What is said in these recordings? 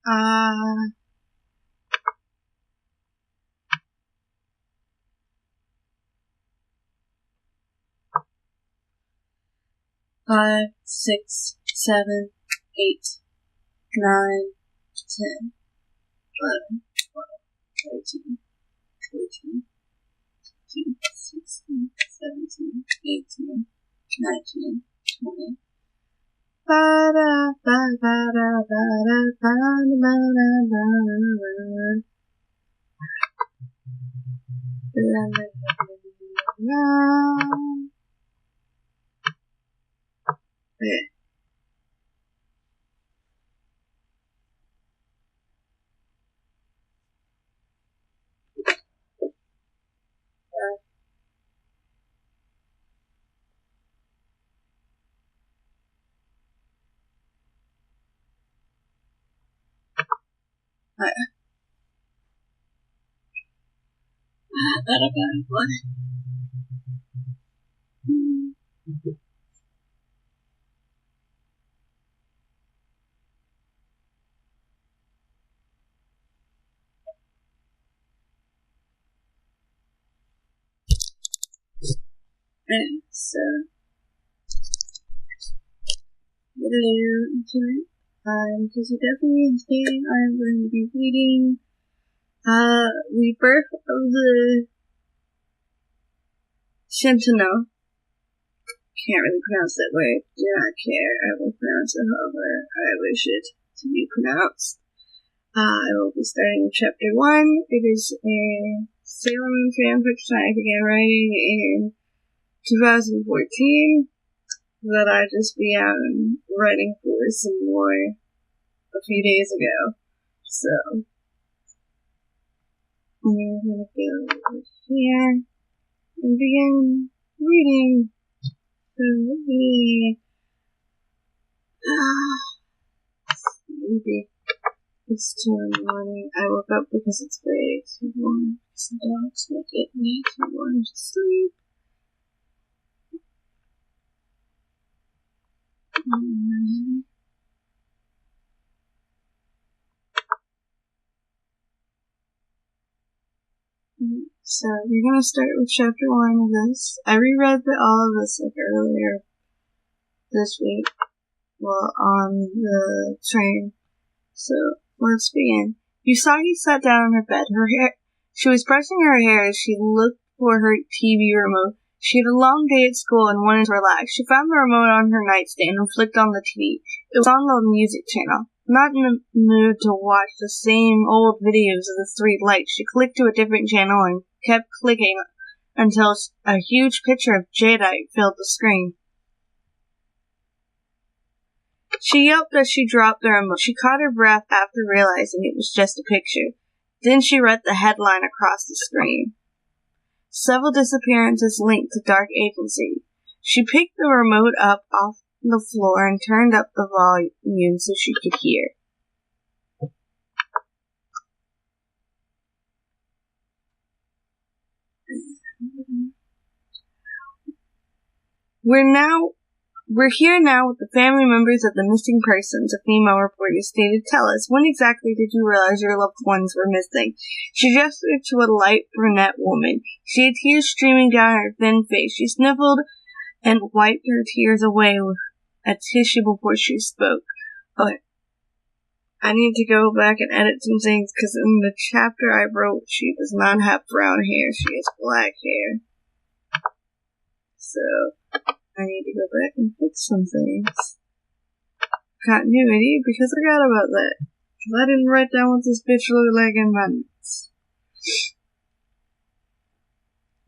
Five, 6, 7, 8, 9, 10, 11, 12, 13, 14, 15, 16, 17, 18, 19, 20. Okay. So, hello, Internet. I'm KrissieDeathy, and today I'm going to be reading Rebirth of the Shitennou. Can't really pronounce that word. Do not care. I will pronounce it however I wish it to be pronounced. I will be starting with chapter 1. It is a Sailor Moon fanfiction I began writing in 2014 that I just began writing for some more a few days ago. So, we're gonna go over here and begin reading. So, sleepy. It's 2 in the morning. I woke up because it's way too warm. So the dogs make it way too warm to sleep. So we're gonna start with chapter 1 of this. I reread all of this earlier this week, on the train. So let's begin. Usagi sat down on her bed. She was brushing her hair as she looked for her TV remote. She had a long day at school and wanted to relax. She found the remote on her nightstand and flicked on the TV. It was on the music channel. Not in the mood to watch the same old videos of the three lights, she clicked to a different channel and kept clicking until a huge picture of Jadeite filled the screen. She yelped as she dropped the remote. She caught her breath after realizing it was just a picture. Then she read the headline across the screen. Several disappearances linked to Dark Agency. She picked the remote up off the floor and turned up the volume so she could hear. We're here now with the family members of the missing persons, a female reporter stated. Tell us, when exactly did you realize your loved ones were missing? She gestured to a light brunette woman. She had tears streaming down her thin face. She sniffled and wiped her tears away with a tissue before she spoke. Okay. I need to go back and edit some things, because in the chapter I wrote, she does not have brown hair. She has black hair. So, I need to go back and fix some things. Continuity, because I forgot about that. Because I didn't write down what this bitch looked like in my notes.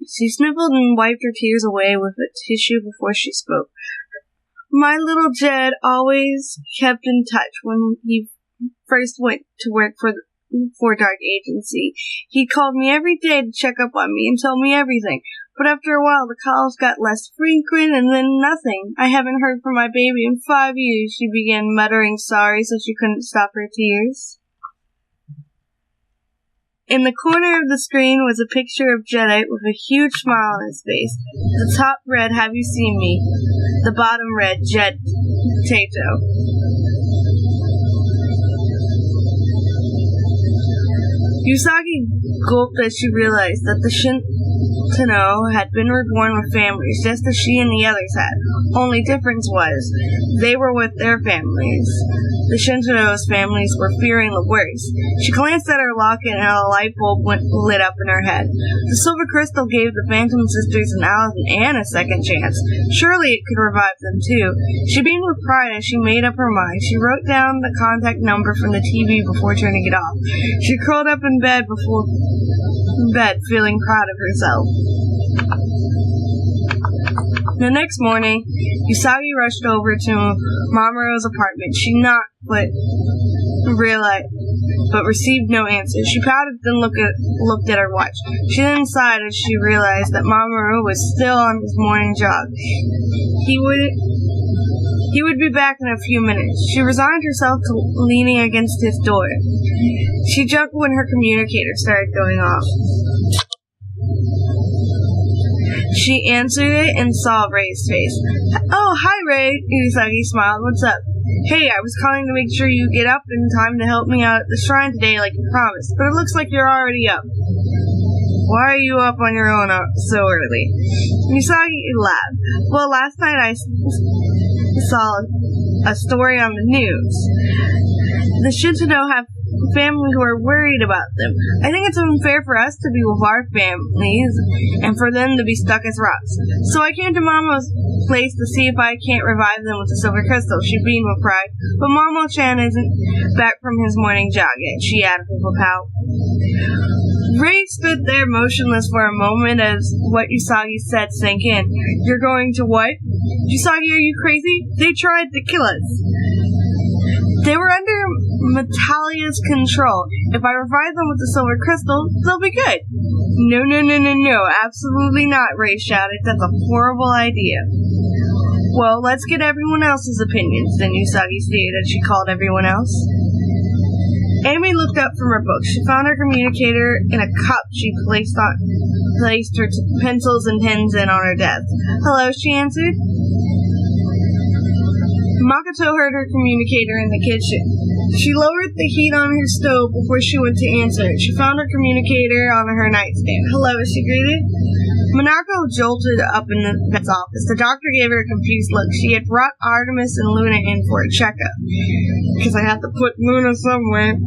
She sniffled and wiped her tears away with a tissue before she spoke. My little Jed always kept in touch when he first went to work for Dark Agency. He called me every day to check up on me and tell me everything. But after a while, the calls got less frequent and then nothing. I haven't heard from my baby in 5 years. She began muttering sorry so she couldn't stop her tears. In the corner of the screen was a picture of Jadeite with a huge smile on his face. The top read, "Have you seen me?" The bottom read, "Jed Tato." Usagi gulped as she realized that the Shitennou had been reborn with families, just as she and the others had. Only difference was, they were with their families. The Shitennou's families were fearing the worst. She glanced at her locket and a light bulb lit up in her head. The silver crystal gave the Phantom Sisters and Alice and Anne a second chance. Surely it could revive them too. She beamed with pride as she made up her mind. She wrote down the contact number from the TV before turning it off. She curled up in bed feeling proud of herself. The next morning, Usagi rushed over to Mamoru's apartment. She knocked, but received no answer. She pouted, then looked at her watch. She then sighed as she realized that Mamoru was still on his morning jog. He would be back in a few minutes. She resigned herself to leaning against his door. She jumped when her communicator started going off. She answered it and saw Ray's face. "Oh, hi, Ray," Usagi smiled. "What's up?" "Hey, I was calling to make sure you get up in time to help me out at the shrine today like you promised, but it looks like you're already up." "Why are you up on your own so early?" Usagi laughed. "Well, last night I saw a story on the news. The Shitennou have family who are worried about them. I think it's unfair for us to be with our families and for them to be stuck as rocks. So I came to Momo's place to see if I can't revive them with the silver crystal." She beamed with pride. "But Momo-chan isn't back from his morning jog yet," she added with a pout. Ray stood there motionless for a moment as what Usagi said sank in. "You're going to what?" "Usagi, are you crazy? They tried to kill us. They were under Metalia's control. If I revive them with the silver crystal, they'll be good." No, absolutely not," Ray shouted. "That's a horrible idea." "Well, let's get everyone else's opinions," then Usagi stated as she called everyone else. Amy looked up from her book. She found her communicator in a cup she placed her pencils and pens in on her desk. "Hello," she answered. Makoto heard her communicator in the kitchen. She lowered the heat on her stove before she went to answer it. She found her communicator on her nightstand. "Hello," she greeted. Minako jolted up in the vet's office. The doctor gave her a confused look. She had brought Artemis and Luna in for a checkup. "Because I had to put Luna somewhere.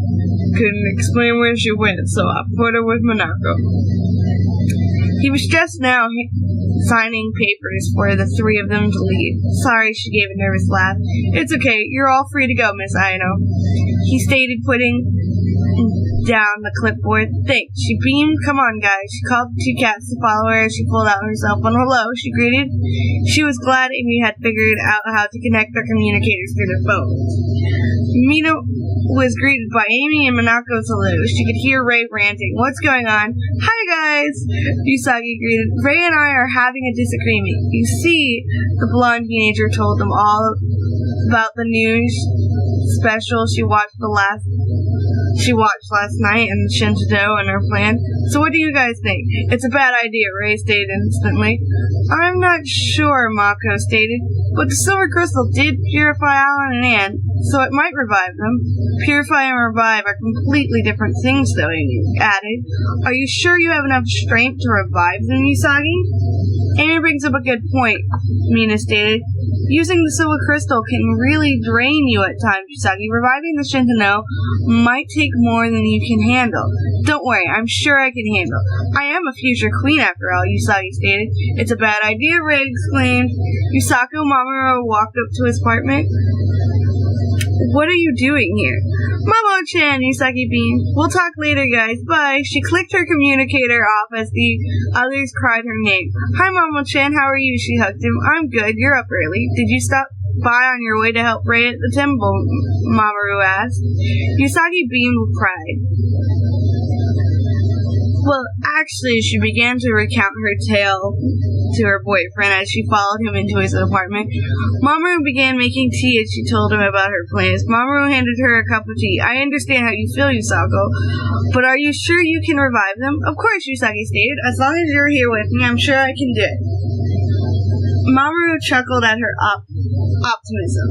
Couldn't explain where she went, so I put her with Minako." He was just now signing papers for the three of them to leave. "Sorry," she gave a nervous laugh. "It's okay. You're all free to go, Miss Aino," he stated, putting down the clipboard. "Thanks." She beamed. "Come on, guys." She called the two cats to follow her as she pulled out her cell phone. "Hello," she greeted. She was glad Amy had figured out how to connect their communicators through their phones. Mina was greeted by Amy and Minako's hello. She could hear Ray ranting. "What's going on?" "Hi, guys," Usagi greeted. "Ray and I are having a disagreement. You see," the blonde teenager told them all about the news special she watched last night and Shitennou and her plan. "So what do you guys think?" "It's a bad idea," Ray stated instantly. "I'm not sure," Mako stated, "but the silver crystal did purify Alan and Anne, so it might revive them." "Purify and revive are completely different things, though," Amy added. "Are you sure you have enough strength to revive them, Usagi?" "Amy brings up a good point," Mina stated. "Using the silver crystal can really drain you at times, Usagi. Reviving the Shitennou might take more than you can handle." "Don't worry, I'm sure I can handle. I am a future queen after all," Usagi stated. "It's a bad idea," Ray exclaimed. Yusaku Mamoru walked up to his apartment. "What are you doing here?" "Momo-chan," Usagi beamed. "We'll talk later, guys. Bye." She clicked her communicator off as the others cried her name. "Hi, Momo-chan. How are you?" She hugged him. "I'm good. You're up early. Did you stop by on your way to help Ray at the temple?" Mamoru asked. Usagi beamed with pride. Well, actually, she began to recount her tale to her boyfriend as she followed him into his apartment. Mamoru began making tea as she told him about her plans. Mamoru handed her a cup of tea. "I understand how you feel, Usako, but are you sure you can revive them?" "Of course," Usagi stated. "As long as you're here with me, I'm sure I can do it." Mamoru chuckled at her optimism.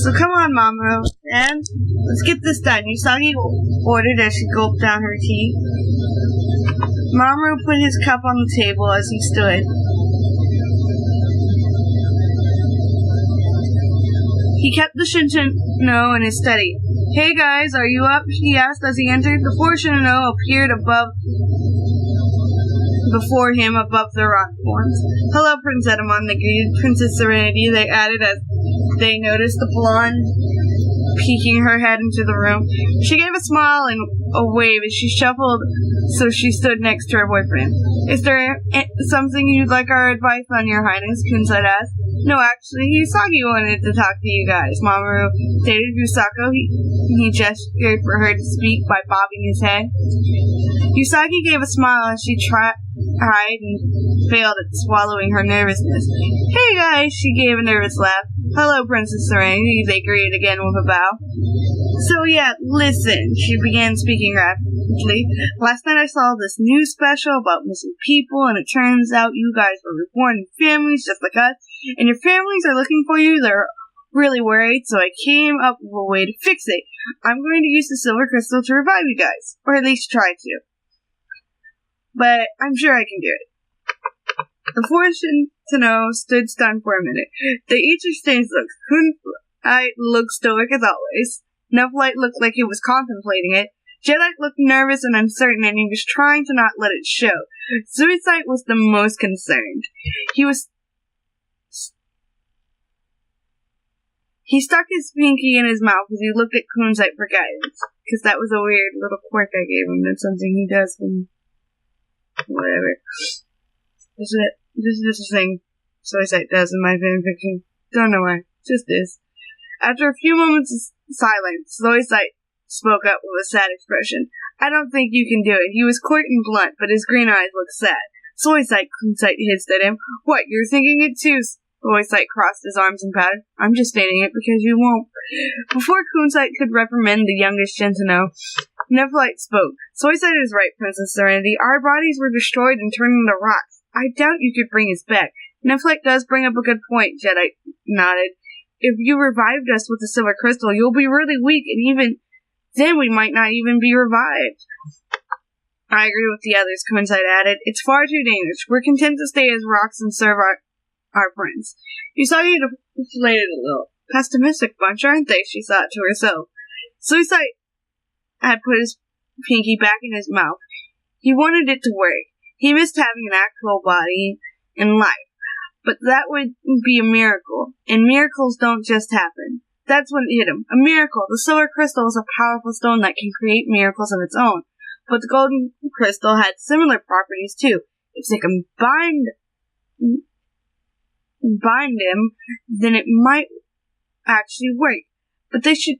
So come on, Mamoru, and let's get this done. Usagi ordered as she gulped down her tea. Mamoru put his cup on the table as he stood. He kept the Shitennou in his study. "Hey guys, are you up?" he asked as he entered. The four Shitennou appeared before him above the rock forms. "Hello, Prince Edamon," they greeted Princess Serenity. They added as they noticed the blonde peeking her head into the room. She gave a smile and a wave as she shuffled so she stood next to her boyfriend. "Is there something you'd like our advice on, Your Highness?" Kunzite asked. "No, actually, Usagi wanted to talk to you guys," Mamoru stated. Usako, he gestured for her to speak by bobbing his head. Usagi gave a smile as she tried and failed at swallowing her nervousness. "Hey guys," she gave a nervous laugh. "Hello, Princess Serenity," they greeted again with a bow. "So yeah, listen," she began speaking rapidly. "Last night I saw this news special about missing people, and it turns out you guys were reborn in families just like us, and your families are looking for you. They're really worried, so I came up with a way to fix it. I'm going to use the silver crystal to revive you guys, or at least try to. But I'm sure I can do it." The four Shitennou stood stunned for a minute. They each exchanged looks. Kunzite looked stoic as always. Nephilim looked like he was contemplating it. Jedi looked nervous and uncertain, and he was trying to not let it show. Suicide was the most concerned. He stuck his pinky in his mouth as he looked at Kunzite for guidance, because that was a weird little quirk I gave him. That's something he does when... whatever. This is just a thing Suicide does in my fanfiction. Don't know why. Just is. After a few moments of silence, Suicide spoke up with a sad expression. "I don't think you can do it." He was court and blunt, but his green eyes looked sad. "Suicide," Kunzite hissed at him. "What, you're thinking it too?" Suicide crossed his arms and pouted. "I'm just stating it because you won't." Before Kunzite could reprimand the youngest Shitennou, Nephilim spoke. "Suicide is right, Princess Serenity. Our bodies were destroyed and turned into rocks. I doubt you could bring us back." "Nephilim does bring up a good point," Jedi nodded. "If you revived us with the silver crystal, you'll be really weak, and even then we might not even be revived." "I agree with the others," Kunzite added. "It's far too dangerous. We're content to stay as rocks and serve our friends." Usagi deflated a little. "Pessimistic bunch, aren't they?" she thought to herself. Suicide had put his pinky back in his mouth. He wanted it to work. He missed having an actual body in life. But that would be a miracle. And miracles don't just happen. That's when it hit him. A miracle. The silver crystal is a powerful stone that can create miracles of its own. But the golden crystal had similar properties too. If they can bind him, then it might actually work. But they should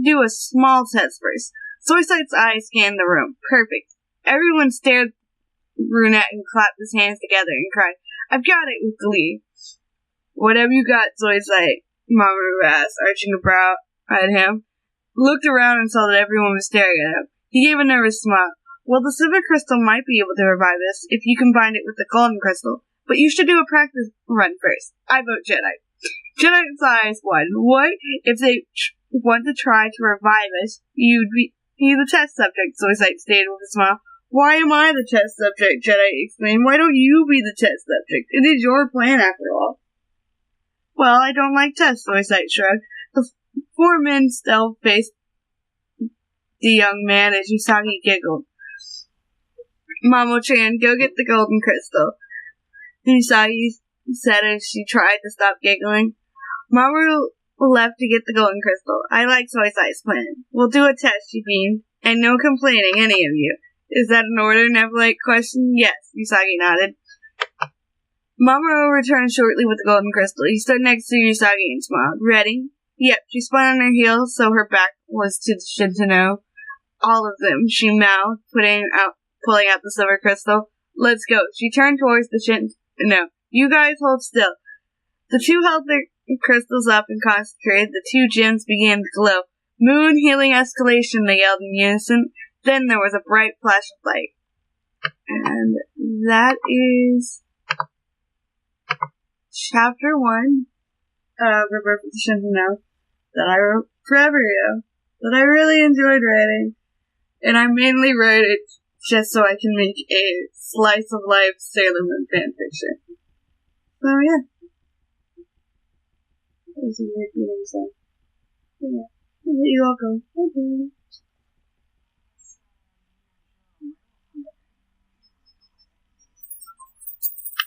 do a small test first. Suicide's eyes scanned the room. Perfect. Everyone stared at Brunette and clapped his hands together and cried, "I've got it," with glee. "What have you got, Suicide?" Mamoru asked, arching a brow at him. Looked around and saw that everyone was staring at him. He gave a nervous smile. "Well, the silver crystal might be able to revive us if you combine it with the golden crystal. But you should do a practice run first. I vote Jedi." Jedi's eyes widened. "What? If they want to try to revive us, you'd be the test subject," Suicide stated with a smile. "Why am I the test subject?" Jedi exclaimed. "Why don't you be the test subject? It is your plan, after all." "Well, I don't like tests," Suicide shrugged. The four men still faced the young man as Usagi giggled. "Mamo-chan, go get the golden crystal," Usagi said as she tried to stop giggling. Mamoru left to get the golden crystal. "I like Suicide's plan. We'll do a test," she beamed. "And no complaining, any of you." "Is that an order?" Nephilim questioned. "Yes," Usagi nodded. Mamoru returned shortly with the golden crystal. He stood next to Usagi and smiled. "Ready?" "Yep." She spun on her heels so her back was to the Shitennou. "All of them," she mouthed, pulling out the silver crystal. "Let's go." She turned towards the Shitennou. "You guys hold still." The two held their crystals up and concentrated. The two gems began to glow. "Moon healing escalation," they yelled in unison. Then there was a bright flash of light. And that is Chapter 1 Rebirth with Shitennou that I wrote forever ago, that I really enjoyed writing, and I mainly wrote it just so I can make a slice of life Sailor Moon fanfiction. So yeah. There's a weird feeling, so yeah. I'll let you all go. Bye-bye.